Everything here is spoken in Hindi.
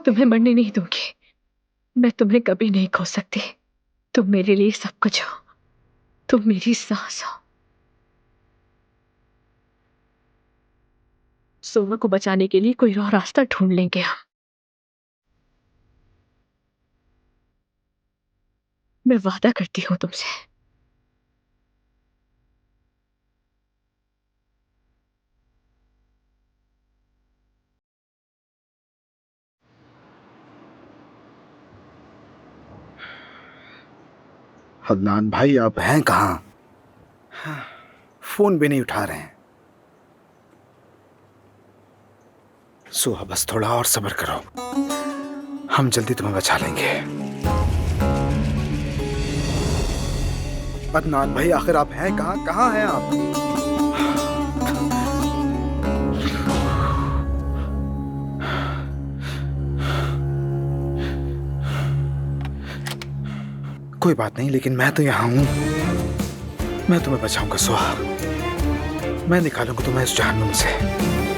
तुम्हें मरने नहीं दूंगी। मैं तुम्हें कभी नहीं खो सकती। तुम मेरे लिए सब कुछ हो। तुम मेरी सांस हो। सोमा को बचाने के लिए कोई और रास्ता ढूंढ लेंगे हम। मैं वादा करती हूं तुमसे। अदनान भाई, आप हैं कहाँ? फोन भी नहीं उठा रहे हैं। सुहा, बस थोड़ा और सब्र करो, हम जल्दी तुम्हें बचा लेंगे। अदनान भाई, आखिर आप हैं कहाँ? कहाँ हैं आप? कोई बात नहीं, लेकिन मैं तो यहाँ हूँ। मैं तुम्हें बचाऊंगा सुहा। मैं निकालूंगा तुम्हें इस जहन्नुम से।